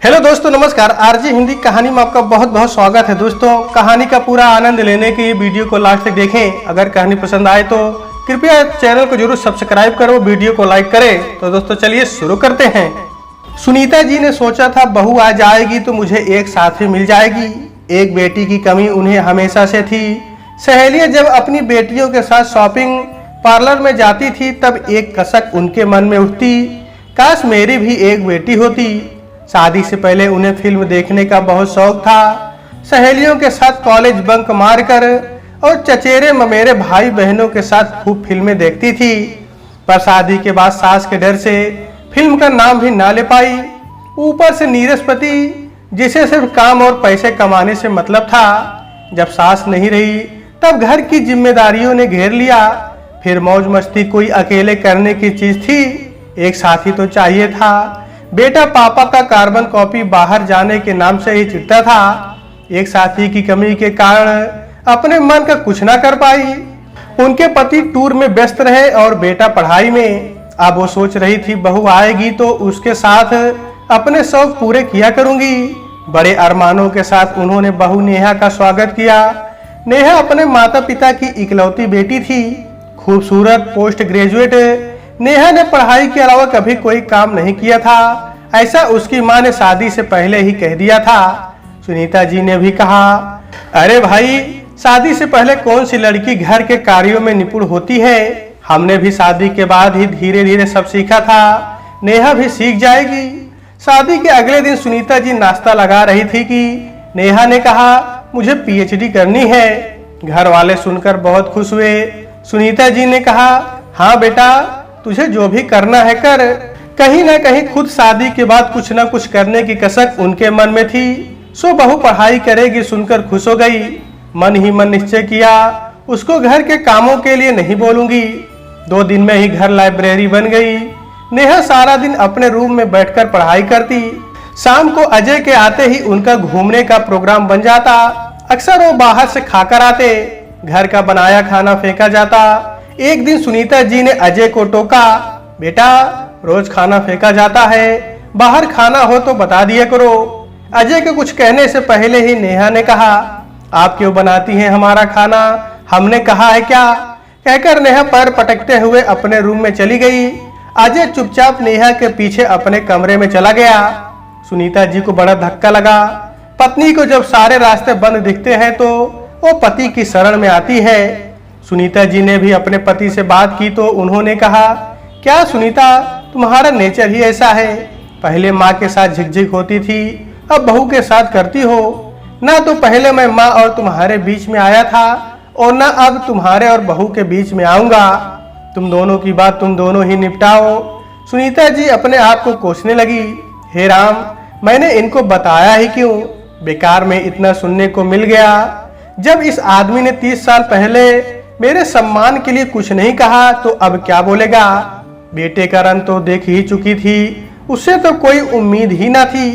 Hello दोस्तों, नमस्कार। RJ Hindi कहानी में आपका बहुत बहुत स्वागत है। दोस्तों, कहानी का पूरा आनंद लेने के लिए वीडियो को लास्ट तक देखें। अगर कहानी पसंद आए तो कृपया चैनल को जरूर सब्सक्राइब करो, वीडियो को लाइक करें। तो दोस्तों चलिए शुरू करते हैं। सुनीता जी ने सोचा था बहू आ जाएगी तो मुझे एक साथी मिल जाएगी। एक बेटी की कमी उन्हें हमेशा से थी। सहेलियां जब अपनी बेटियों के साथ शॉपिंग पार्लर में जाती थी तब एक कसक उनके मन में उठती, काश मेरी भी एक बेटी होती। शादी से पहले उन्हें फिल्म देखने का बहुत शौक था। सहेलियों के साथ कॉलेज बंक मारकर और चचेरे ममेरे भाई बहनों के साथ खूब फिल्में देखती थी। पर शादी के बाद सास के डर से फिल्म का नाम भी ना ले पाई। ऊपर से नीरस पति जिसे सिर्फ काम और पैसे कमाने से मतलब था। जब सास नहीं रही तब घर की जिम्मेदारियों ने घेर लिया। फिर मौज मस्ती कोई अकेले करने की चीज थी, एक साथी तो चाहिए था। बेटा पापा का कार्बन कॉपी बाहर जाने के नाम से ही चिढ़ता था। एक साथी की कमी के कारण अपने मन का कुछ ना कर पाई। उनके पति टूर में व्यस्त रहे और बेटा पढ़ाई में। अब वो सोच रही थी बहू आएगी तो उसके साथ अपने शौक पूरे किया करूंगी। बड़े अरमानों के साथ उन्होंने बहू नेहा का स्वागत किया। नेहा अपने माता पिता की इकलौती बेटी थी, खूबसूरत, पोस्ट ग्रेजुएट। नेहा ने पढ़ाई के अलावा कभी कोई काम नहीं किया था, ऐसा उसकी मां ने शादी से पहले ही कह दिया था। सुनीता जी ने भी कहा, अरे भाई, शादी से पहले कौन सी लड़की घर के कार्यों में निपुण होती है। हमने भी शादी के बाद ही धीरे धीरे सब सीखा था, नेहा भी सीख जाएगी। शादी के अगले दिन सुनीता जी नाश्ता लगा रही थी कि नेहा ने कहा, मुझे पीएचडी करनी है। घर वाले सुनकर बहुत खुश हुए। सुनीता जी ने कहा, हाँ बेटा, तुझे जो भी करना है कर। कहीं ना कहीं खुद शादी के बाद कुछ ना कुछ करने की कसक उनके मन में थी। सो बहू पढ़ाई करेगी सुनकर खुश हो गई। मन ही मन निश्चय किया, उसको घर के कामों के लिए नहीं बोलूंगी। 2 दिन में ही घर लाइब्रेरी बन गई। नेहा सारा दिन अपने रूम में बैठकर पढ़ाई करती। शाम को अजय के आते ही उनका घूमने का प्रोग्राम बन जाता। अक्सर वो बाहर से खाकर आते, घर का बनाया खाना फेंका जाता। एक दिन सुनीता जी ने अजय को टोका, बेटा, रोज खाना फेंका जाता है, बाहर खाना हो तो बता दिया करो। अजय के कुछ कहने से पहले ही नेहा ने कहा, आप क्यों बनाती हैं हमारा खाना, हमने कहा है क्या। कहकर नेहा पैर पटकते हुए अपने रूम में चली गई। अजय चुपचाप नेहा के पीछे अपने कमरे में चला गया। सुनीता जी को बड़ा धक्का लगा। पत्नी को जब सारे रास्ते बंद दिखते हैं तो वो पति की शरण में आती है। सुनीता जी ने भी अपने पति से बात की तो उन्होंने कहा, क्या सुनीता, तुम्हारा नेचर ही ऐसा है। पहले माँ के साथ झिकझिक होती थी, अब बहू के साथ करती हो। ना तो पहले मैं माँ और तुम्हारे बीच में आया था और ना अब तुम्हारे और बहू के बीच में आऊंगा। तुम दोनों की बात तुम दोनों ही निपटाओ। सुनीता जी अपने आप को कोसने लगी, हे राम, मैंने इनको बताया ही क्यों, बेकार में इतना सुनने को मिल गया। जब इस आदमी ने 30 साल पहले मेरे सम्मान के लिए कुछ नहीं कहा तो अब क्या बोलेगा। बेटे का रंग तो देख ही चुकी थी, उससे तो कोई उम्मीद ही ना थी।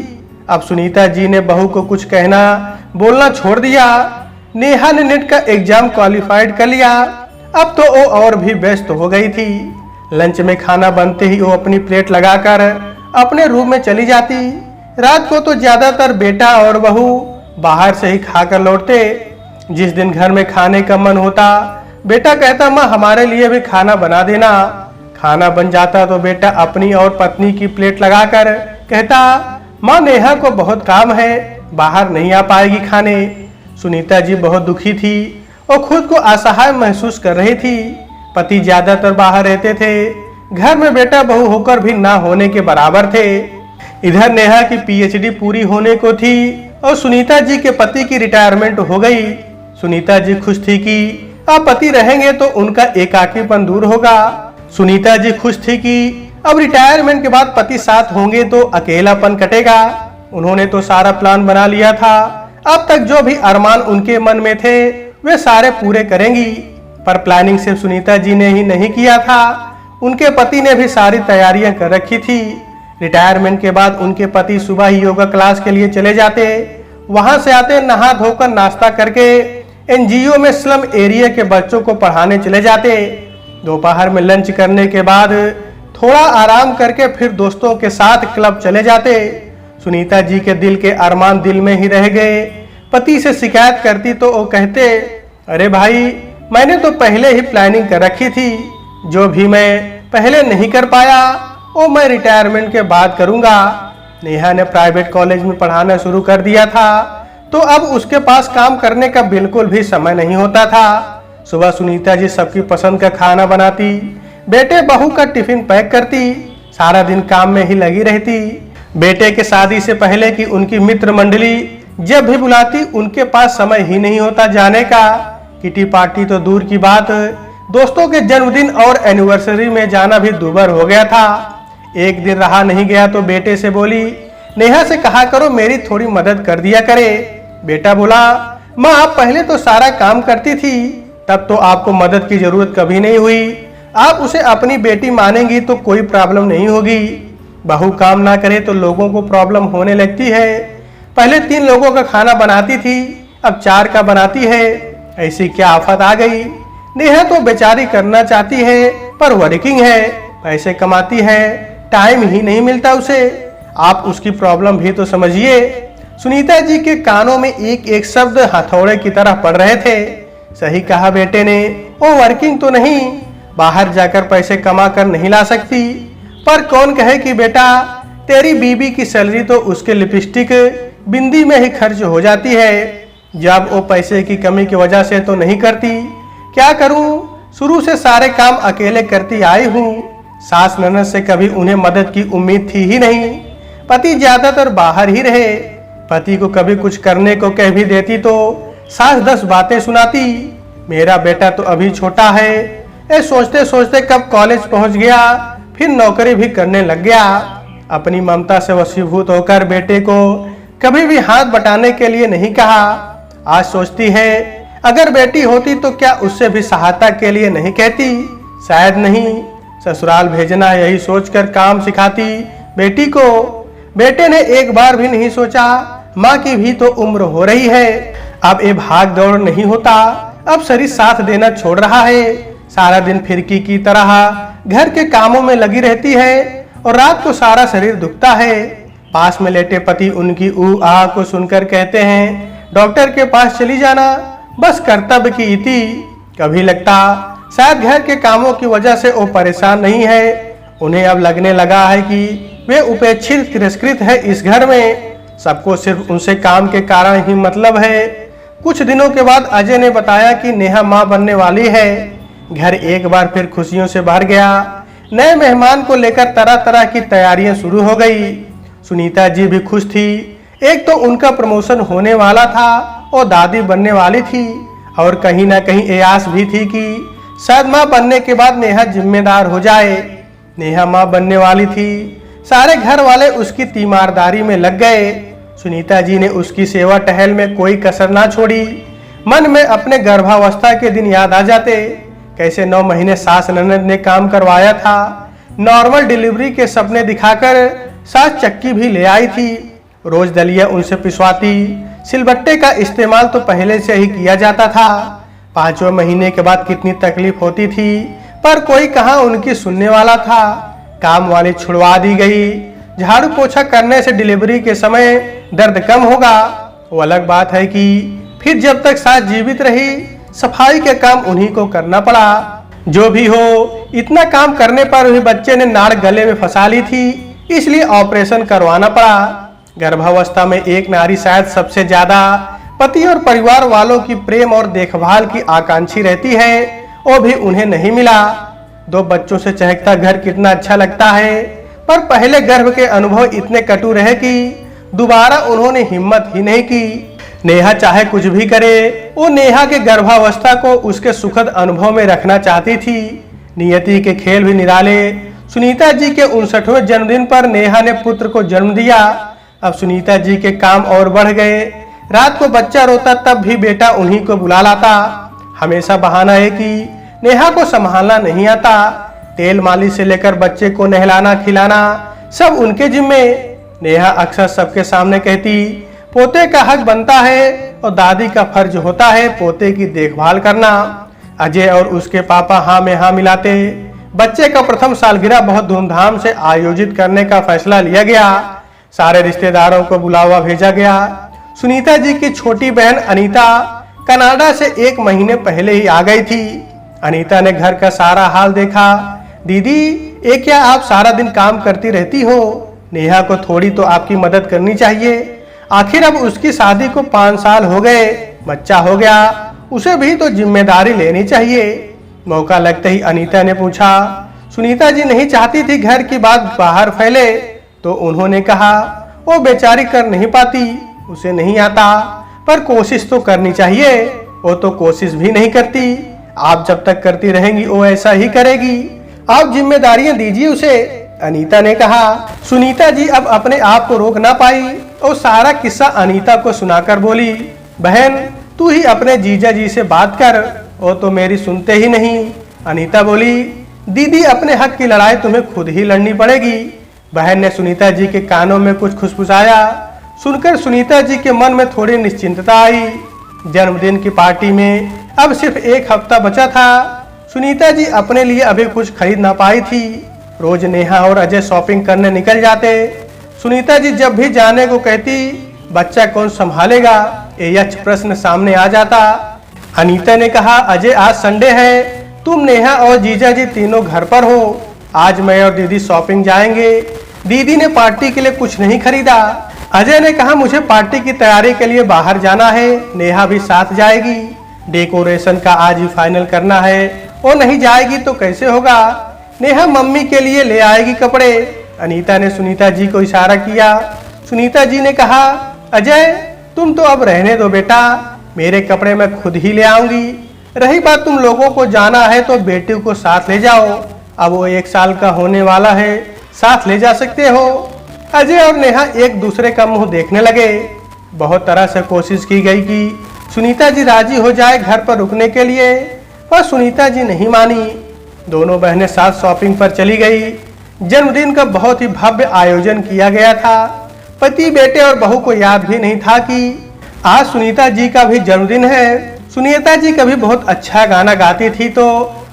अब सुनीता जी ने बहू को कुछ कहना बोलना छोड़ दिया। नेहा ने नेट का एग्जाम क्वालिफाइड कर लिया। अब तो वो और भी व्यस्त हो गई थी। लंच में खाना बनते ही वो अपनी प्लेट लगाकर अपने रूम में चली जाती। रात को तो ज्यादातर बेटा और बहू बाहर से ही खाकर लौटते। जिस दिन घर में खाने का मन होता, बेटा कहता, माँ हमारे लिए भी खाना बना देना। खाना बन जाता तो बेटा अपनी और पत्नी की प्लेट लगाकर कहता, माँ नेहा को बहुत काम है, बाहर नहीं आ पाएगी खाने। सुनीता जी बहुत दुखी थी और खुद को असहाय महसूस कर रही थी। पति ज्यादातर बाहर रहते थे, घर में बेटा बहू होकर भी ना होने के बराबर थे। इधर नेहा की पीएचडी पूरी होने को थी और सुनीता जी के पति की रिटायरमेंट हो गई। सुनीता जी खुश थी कि अब पति रहेंगे तो उनका एकाकीपन दूर होगा। सुनीता जी खुश थी कि अब रिटायरमेंट के बाद पति साथ होंगे तो अकेलापन कटेगा। उन्होंने तो सारा प्लान बना लिया था। अब तक जो भी अरमान उनके मन में थे वे सारे पूरे करेंगी। पर प्लानिंग सिर्फ सुनीता जी ने ही नहीं किया था, उनके पति ने भी सारी तैयारियां कर रखी थी। रिटायरमेंट के बाद उनके पति सुबह ही योगा क्लास के लिए चले जाते। वहां से आते, नहा धोकर नाश्ता करके एनजीओ में स्लम एरिया के बच्चों को पढ़ाने चले जाते। दोपहर में लंच करने के बाद थोड़ा आराम करके फिर दोस्तों के साथ क्लब चले जाते। सुनीता जी के दिल के अरमान दिल में ही रह गए। पति से शिकायत करती तो वो कहते, अरे भाई मैंने तो पहले ही प्लानिंग कर रखी थी, जो भी मैं पहले नहीं कर पाया वो मैं रिटायरमेंट के बाद करूंगा। नेहा ने प्राइवेट कॉलेज में पढ़ाना शुरू कर दिया था, तो अब उसके पास काम करने का बिल्कुल भी समय नहीं होता था। सुबह सुनीता जी सबकी पसंद का खाना बनाती, बेटे बहू का टिफिन पैक करती, सारा दिन काम में ही लगी रहती। बेटे के शादी से पहले की उनकी मित्र मंडली जब भी बुलाती उनके पास समय ही नहीं होता जाने का। किटी पार्टी तो दूर की बात, दोस्तों के जन्मदिन और एनिवर्सरी में जाना भी दूभर हो गया था। एक दिन रहा नहीं गया तो बेटे से बोली, नेहा से कहा करो मेरी थोड़ी मदद कर दिया करे। बेटा बोला, माँ आप पहले तो सारा काम करती थी, तब तो आपको मदद की जरूरत कभी नहीं हुई। आप उसे अपनी बेटी मानेंगी तो कोई प्रॉब्लम नहीं होगी। बहू काम ना करे तो लोगों को प्रॉब्लम होने लगती है। पहले 3 लोगों का खाना बनाती थी, अब 4 का बनाती है। ऐसी क्या आफत आ गई। नेहा तो बेचारी करना चाहती है पर वर्किंग है, पैसे कमाती है, टाइम ही नहीं मिलता उसे। आप उसकी प्रॉब्लम भी तो समझिए। सुनीता जी के कानों में एक एक शब्द हथौड़े की तरह पड़ रहे थे। सही कहा बेटे ने, वो वर्किंग तो नहीं, बाहर जाकर पैसे कमा कर नहीं ला सकती, पर कौन कहे कि बेटा तेरी बीबी की सैलरी तो उसके लिपस्टिक बिंदी में ही खर्च हो जाती है। जब वो पैसे की कमी की वजह से तो नहीं करती, क्या करूं, शुरू से सारे काम अकेले करती आई हूं। सास ननद से कभी उन्हें मदद की उम्मीद थी ही नहीं। पति ज्यादातर बाहर ही रहे। पति को कभी कुछ करने को कह भी देती तो सास 10 बातें सुनाती। मेरा बेटा तो अभी छोटा है, ये सोचते सोचते कब कॉलेज पहुंच गया, फिर नौकरी भी करने लग गया। अपनी ममता से वशीभूत होकर बेटे को कभी भी हाथ बटाने के लिए नहीं कहा। आज सोचती है अगर बेटी होती तो क्या उससे भी सहायता के लिए नहीं कहती। शायद नहीं, ससुराल भेजना यही सोचकर काम सिखाती बेटी को। बेटे ने एक बार भी नहीं सोचा माँ की भी तो उम्र हो रही है, अब ये भाग दौड़ नहीं होता, अब शरीर साथ देना छोड़ रहा है। सारा दिन फिरकी की तरह घर के कामों में लगी रहती है और रात को सारा शरीर दुखता है। पास में लेटे पति उनकी ऊ आ को सुनकर कहते हैं, डॉक्टर के पास चली जाना, बस कर्तव्य की इति। कभी लगता शायद घर के कामों की वजह से वो परेशान नहीं है। उन्हें अब लगने लगा है कि वे उपेक्षित तिरस्कृत है इस घर में। सबको सिर्फ उनसे काम के कारण ही मतलब है। कुछ दिनों के बाद अजय ने बताया कि नेहा माँ बनने वाली है। घर एक बार फिर खुशियों से भर गया। नए मेहमान को लेकर तरह तरह की तैयारियां शुरू हो गई। सुनीता जी भी खुश थी। एक तो उनका प्रमोशन होने वाला था और दादी बनने वाली थी, और कहीं ना कहीं ये आस भी थी कि शायद माँ बनने के बाद नेहा जिम्मेदार हो जाए। नेहा माँ बनने वाली थी, सारे घर वाले उसकी तीमारदारी में लग गए। सुनीता जी ने उसकी सेवा टहल में कोई कसर ना छोड़ी। मन में अपने गर्भावस्था के दिन याद आ जाते, कैसे 9 महीने सास ननद ने काम करवाया था। नॉर्मल डिलीवरी के सपने दिखाकर सास चक्की भी ले आई थी। रोज दलिया उनसे पिसवाती। सिलबट्टे का इस्तेमाल तो पहले से ही किया जाता था। 5वें महीने के बाद कितनी तकलीफ होती थी, पर कोई कहाँ उनकी सुनने वाला था। काम वाली छुड़वा दी गई। झाड़ू पोछा करने से डिलीवरी के समय दर्द कम होगा, वो अलग बात है कि फिर जब तक सास जीवित रही सफाई के काम उन्हीं को करना पड़ा। जो भी हो, इतना काम करने पर भी बच्चे ने नाड़ गले में फंसा ली थी, इसलिए ऑपरेशन करवाना पड़ा। गर्भावस्था में एक नारी शायद सबसे ज्यादा पति और परिवार वालों की प्रेम और देखभाल की आकांक्षी रहती है, वो भी उन्हें नहीं मिला। 2 बच्चों से चहकता घर कितना अच्छा लगता है, पर पहले गर्भ के अनुभव इतने कटु रहे कि दोबारा उन्होंने हिम्मत ही नहीं की। नेहा चाहे कुछ भी करे, वो नेहा के गर्भावस्था को उसके सुखद अनुभव में रखना चाहती थी। नियति के खेल भी निराले। सुनीता जी के 59वें जन्मदिन पर नेहा ने पुत्र को जन्म दिया। अब सुनीता जी के काम और बढ़ गए। रात को बच्चा रोता तब भी बेटा उन्हीं को बुला लाता। हमेशा बहाना है कि नेहा को संभालना नहीं आता। तेल मालिश से लेकर बच्चे को नहलाना खिलाना सब उनके जिम्मे। नेहा अक्सर सबके सामने कहती, पोते का हक बनता है और दादी का फर्ज होता है पोते की देखभाल करना। अजय और उसके पापा हाँ में हाँ मिलाते। बच्चे का प्रथम सालगिरह बहुत धूमधाम से आयोजित करने का फैसला लिया गया। सारे रिश्तेदारों को बुलावा भेजा गया। सुनीता जी की छोटी बहन अनीता कनाडा से 1 महीने पहले ही आ गई थी। अनीता ने घर का सारा हाल देखा। दीदी, ये क्या आप सारा दिन काम करती रहती हो? नेहा को थोड़ी तो आपकी मदद करनी चाहिए। आखिर अब उसकी शादी को 5 साल हो गए, बच्चा हो गया, उसे भी तो जिम्मेदारी लेनी चाहिए। मौका लगते ही अनीता ने पूछा। सुनीता जी नहीं चाहती थी घर की बात बाहर फैले, तो उन्होंने कहा वो बेचारी कर नहीं पाती, उसे नहीं आता, पर कोशिश तो करनी चाहिए। वो तो कोशिश भी नहीं करती। आप जब तक करती रहेंगी वो ऐसा ही करेगी। आप जिम्मेदारियां दीजिए उसे, अनीता ने कहा। सुनीता जी अब अपने आप को रोक ना पाई और सारा किस्सा अनीता को सुनाकर बोली, बहन तू ही अपने जीजा जी से बात कर, वो तो मेरी सुनते ही नहीं। अनीता बोली, दीदी अपने हक की लड़ाई तुम्हें खुद ही लड़नी पड़ेगी। बहन ने सुनीता जी के कानों में कुछ खुशफुसाया। सुनकर सुनीता जी के मन में थोड़ी निश्चिंतता आई। जन्मदिन की पार्टी में अब सिर्फ 1 हफ्ता बचा था। सुनीता जी अपने लिए अभी कुछ खरीद ना पाई थी। रोज नेहा और अजय शॉपिंग करने निकल जाते। सुनीता जी जब भी जाने को कहती, बच्चा कौन संभालेगा, ये यक्ष प्रश्न सामने आ जाता। अनीता ने कहा, अजय आज संडे है, तुम नेहा और जीजा जी तीनों घर पर हो, आज मैं और दीदी शॉपिंग जाएंगे। दीदी ने पार्टी के लिए कुछ नहीं खरीदा। अजय ने कहा, मुझे पार्टी की तैयारी के लिए बाहर जाना है, नेहा भी साथ जाएगी। डेकोरेशन का आज ही फाइनल करना है, वो नहीं जाएगी तो कैसे होगा। नेहा मम्मी के लिए ले आएगी कपड़े। अनीता ने सुनीता जी को इशारा किया। सुनीता जी ने कहा, अजय तुम तो अब रहने दो बेटा, मेरे कपड़े मैं खुद ही ले आऊंगी। रही बात तुम लोगों को जाना है तो बेटी को साथ ले जाओ, अब वो 1 साल का होने वाला है, साथ ले जा सकते हो। अजय और नेहा एक दूसरे का मुंह देखने लगे। बहुत तरह से कोशिश की गई कि सुनीता जी राजी हो जाए घर पर रुकने के लिए, पर सुनीता जी नहीं मानी। दोनों बहनें साथ शॉपिंग पर चली गई। जन्मदिन का बहुत ही भव्य आयोजन किया गया था। पति, बेटे और बहू को याद भी नहीं था कि आज सुनीता जी का भी जन्मदिन है। सुनीता जी कभी बहुत अच्छा गाना गाती थी तो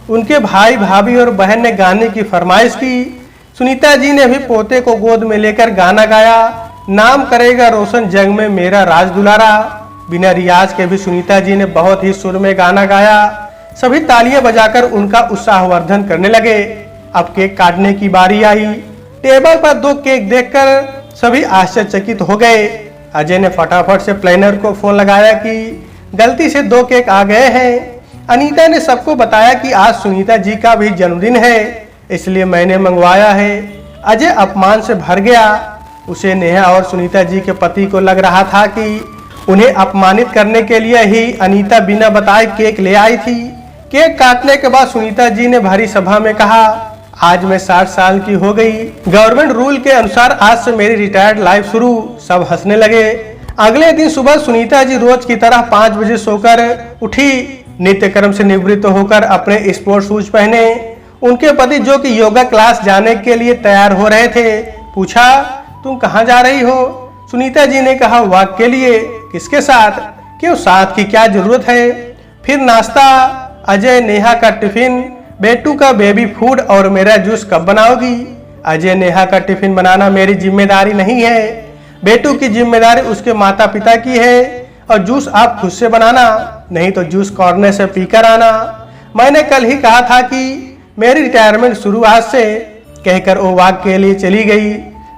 उनके भाई, भाभी और बहन ने गाने की फरमाइश की। सुनीता जी ने भी पोते को गोद में लेकर गाना गाया, नाम करेगा रोशन जग में मेरा राज दुलारा। बिना रियाज के भी सुनीता जी ने बहुत ही सुर में गाना गाया। सभी तालियां बजाकर उनका उत्साहवर्धन करने लगे। अब केक काटने की बारी आई। टेबल पर 2 केक देखकर सभी आश्चर्यचकित हो गए। अजय ने फटाफट से प्लानर को फोन लगाया कि गलती से 2 केक आ गए हैं। अनीता ने सबको बताया कि आज सुनीता जी का भी जन्मदिन है, इसलिए मैंने मंगवाया है। अजय अपमान से भर गया। उसे नेहा और सुनीता जी के पति को लग रहा था कि उन्हें अपमानित करने के लिए ही अनीता बिना बताए केक ले आई थी। केक काटने के बाद सुनीता जी ने भरी सभा में कहा, आज मैं 60 साल की हो गई। गवर्नमेंट रूल के अनुसार आज से मेरी रिटायर्ड लाइफ शुरू। सब हंसने लगे। अगले दिन सुबह सुनीता जी रोज की तरह 5 बजे सोकर उठी। नित्य कर्म से निवृत्त होकर अपने स्पोर्ट शूज पहने। उनके पति जो कि योगा क्लास जाने के लिए तैयार हो रहे थे, पूछा, तुम कहाँ जा रही हो? सुनीता जी ने कहा, वॉक के लिए। किसके साथ? क्यों, साथ की क्या जरूरत है? फिर नाश्ता, अजय नेहा का टिफिन, बेटू का बेबी फूड और मेरा जूस कब बनाओगी? अजय, नेहा का टिफिन बनाना मेरी जिम्मेदारी नहीं है, बेटू की जिम्मेदारी उसके माता पिता की है, और जूस आप खुद से बनाना, नहीं तो जूस कॉर्नर से पीकर आना। मैंने कल ही कहा था कि मेरी रिटायरमेंट शुरू आज से, कहकर वो वॉक के लिए चली गई।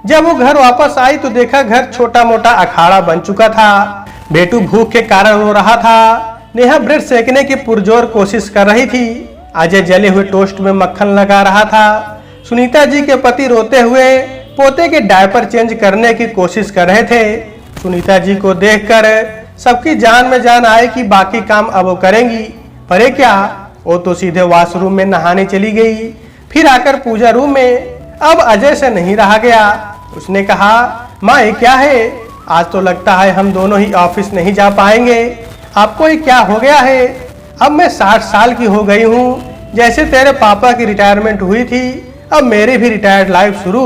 जब वो घर वापस आई तो देखा घर छोटा मोटा अखाड़ा बन चुका था। बेटू भूख के कारण रो रहा था। नेहा ब्रेड सेकने की पुरजोर कोशिश कर रही थी। अजय जले हुए टोस्ट में मक्खन लगा रहा था। सुनीता जी के पति रोते हुए पोते के डायपर चेंज करने की कोशिश कर रहे थे। सुनीता जी को देखकर सबकी जान में जान आए कि बाकी काम अब वो करेंगी, पर क्या, वो तो सीधे वॉशरूम में नहाने चली गई। फिर आकर पूजा रूम में। अब अजय से नहीं रहा गया। उसने कहा, माँ ये क्या है? आज तो लगता है हम दोनों ही ऑफिस नहीं जा पाएंगे। आपको ये क्या हो गया है? अब मैं 60 साल की हो गई हूँ। जैसे तेरे पापा की रिटायरमेंट हुई थी, अब मेरी भी रिटायर्ड लाइफ शुरू।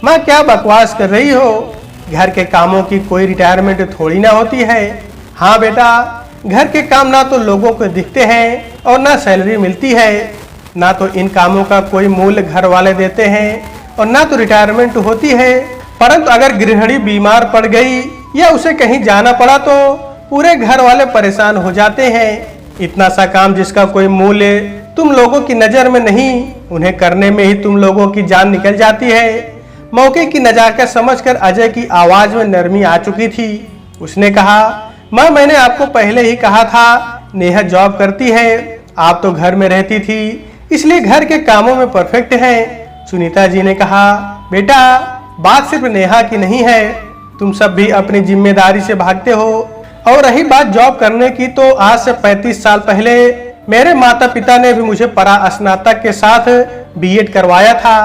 माँ क्या बकवास कर रही हो? घर के कामों की कोई रिटायरमेंट थोड़ी ना होती है। हाँ बेटा, घर के काम ना तो लोगों को दिखते हैं और ना सैलरी मिलती है, ना तो इन कामों का कोई मूल्य घर वाले देते हैं, और ना तो रिटायरमेंट होती है। परंतु अगर गृहिणी बीमार पड़ गई या उसे कहीं जाना पड़ा तो पूरे घर वाले परेशान हो जाते हैं। इतना सा काम जिसका कोई मूल्य तुम लोगों की नजर में नहीं, उन्हें करने में ही तुम लोगों की जान निकल जाती है। मौके की नजाकत समझकर अजय की आवाज में नरमी आ चुकी थी। उसने कहा, माँ मैंने आपको पहले ही कहा था नेहा जॉब करती है, आप तो घर में रहती थी इसलिए घर के कामों में परफेक्ट है। सुनीता जी ने कहा, बेटा बात सिर्फ नेहा की नहीं है, तुम सब भी अपनी जिम्मेदारी से भागते हो। और रही बात जॉब करने की तो आज से 35 साल पहले मेरे माता पिता ने भी मुझे परा स्नातक के साथ बीएड करवाया था।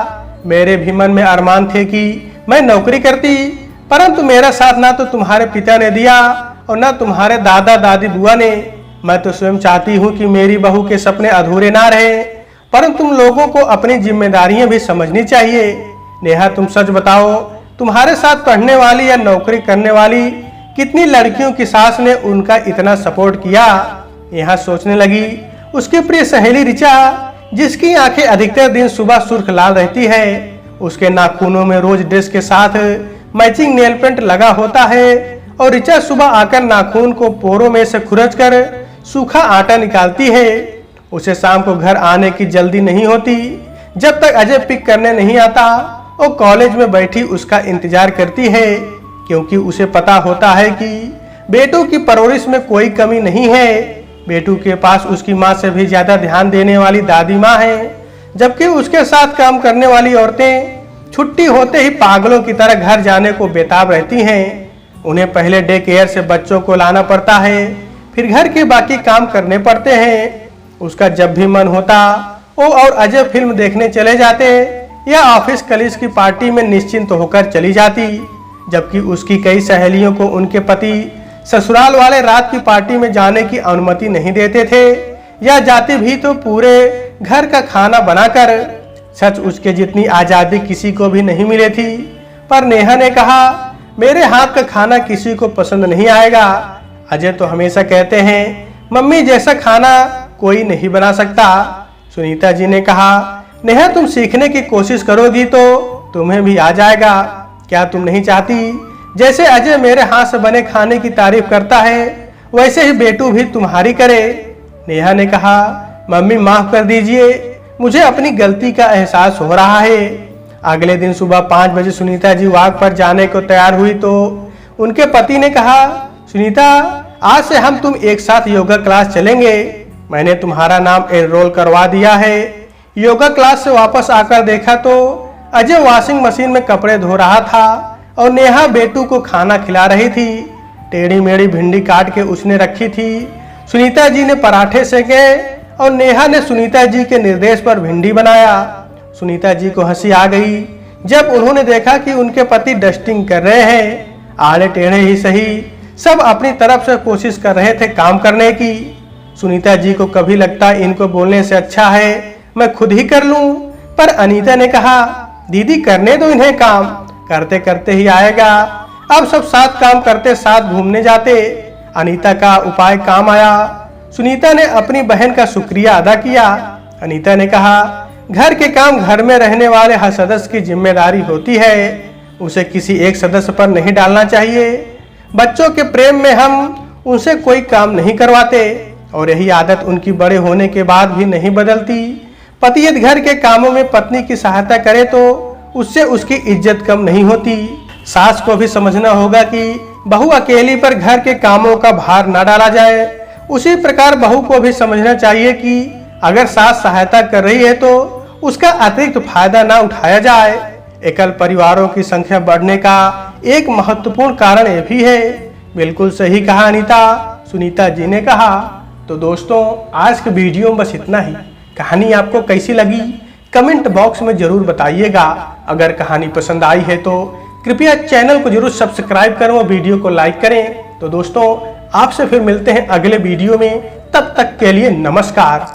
मेरे भी मन में अरमान थे कि मैं नौकरी करती, परंतु मेरा साथ ना तो तुम्हारे पिता ने दिया और ना तुम्हारे दादा दादी बुआ ने। मैं तो स्वयं चाहती हूँ कि मेरी बहू के सपने अधूरे ना रहे, परंतु तुम लोगों को अपनी जिम्मेदारियां भी समझनी चाहिए। नेहा तुम सच बताओ, तुम्हारे साथ पढ़ने वाली या नौकरी करने वाली कितनी लड़कियों की सास ने उनका इतना सपोर्ट किया। यहाँ सोचने लगी। उसकी प्रिय सहेली रिचा, जिसकी आंखें अधिकतर दिन सुबह सुर्ख लाल रहती है, उसके नाखूनों में रोज ड्रेस के साथ मैचिंग नेल पेंट लगा होता है और रिचा सुबह आकर नाखून को पोरों में से खुरच कर सूखा आटा निकालती है। उसे शाम को घर आने की जल्दी नहीं होती जब तक अजय पिक करने नहीं आता और कॉलेज में बैठी उसका इंतजार करती है, क्योंकि उसे पता होता है कि बेटों की परवरिश में कोई कमी नहीं है। बेटू के पास उसकी माँ से भी ज्यादा ध्यान देने वाली दादी माँ है, जबकि उसके साथ काम करने वाली औरतें छुट्टी होते ही पागलों की तरह घर जाने को बेताब रहती हैं। उन्हें पहले डे केयर से बच्चों को लाना पड़ता है, फिर घर के बाकी काम करने पड़ते हैं। उसका जब भी मन होता वो और अजय फिल्म देखने चले जाते या ऑफिस कलीग की पार्टी में निश्चिंत होकर चली जाती, जबकि उसकी कई सहेलियों को उनके पति ससुराल वाले रात की पार्टी में जाने की अनुमति नहीं देते थे, या जाते भी तो पूरे घर का खाना बनाकर। सच उसके जितनी आजादी किसी को भी नहीं मिली थी, पर नेहा ने कहा, मेरे हाथ का खाना किसी को पसंद नहीं आएगा। अजय तो हमेशा कहते हैं मम्मी जैसा खाना कोई नहीं बना सकता। सुनीता जी ने कहा, नेहा तुम सीखने की कोशिश करोगी तो तुम्हें भी आ जाएगा। क्या तुम नहीं चाहती जैसे अजय मेरे हाथ से बने खाने की तारीफ करता है वैसे ही बेटू भी तुम्हारी करे। नेहा ने कहा, मम्मी माफ कर दीजिए, मुझे अपनी गलती का एहसास हो रहा है। अगले दिन सुबह 5 बजे सुनीता जी वॉक पर जाने को तैयार हुई तो उनके पति ने कहा, सुनीता आज से हम तुम एक साथ योगा क्लास चलेंगे, मैंने तुम्हारा नाम एनरोल करवा दिया है। योगा क्लास से वापस आकर देखा तो अजय वॉशिंग मशीन में कपड़े धो रहा था और नेहा बेटू को खाना खिला रही थी। टेढ़ी मेढ़ी भिंडी काट के उसने रखी थी। सुनीता जी ने पराठे सेके और नेहा ने सुनीता जी के निर्देश पर भिंडी बनाया। सुनीता जी को हंसी आ गई जब उन्होंने देखा कि उनके पति डस्टिंग कर रहे हैं। आड़े टेढ़े ही सही सब अपनी तरफ से कोशिश कर रहे थे काम करने की। सुनीता जी को कभी लगता इनको बोलने से अच्छा है मैं खुद ही कर लूं, पर अनीता ने कहा, दीदी करने दो इन्हें, काम करते करते ही आएगा। अब सब साथ काम करते साथ घूमने जाते। अनीता का उपाय काम आया। सुनीता ने अपनी बहन का शुक्रिया अदा किया। अनीता ने कहा, घर के काम घर में रहने वाले हर सदस्य की जिम्मेदारी होती है, उसे किसी एक सदस्य पर नहीं डालना चाहिए। बच्चों के प्रेम में हम उनसे कोई काम नहीं करवाते और यही आदत उनकी बड़े होने के बाद भी नहीं बदलती। पति यदि घर के कामों में पत्नी की सहायता करे तो उससे उसकी इज्जत कम नहीं होती। सास को भी समझना होगा कि बहू अकेली पर घर के कामों का भार न डाला जाए। उसी प्रकार बहू को भी समझना चाहिए कि अगर सास सहायता कर रही है तो उसका अतिरिक्त फायदा ना उठाया जाए। एकल परिवारों की संख्या बढ़ने का एक महत्वपूर्ण कारण यह भी है। बिल्कुल सही कहा अनीता, सुनीता जी ने कहा। तो दोस्तों आज के वीडियो में बस इतना ही। कहानी आपको कैसी लगी कमेंट बॉक्स में जरूर बताइएगा। अगर कहानी पसंद आई है तो कृपया चैनल को जरूर सब्सक्राइब करें और वीडियो को लाइक करें। तो दोस्तों आपसे फिर मिलते हैं अगले वीडियो में, तब तक के लिए नमस्कार।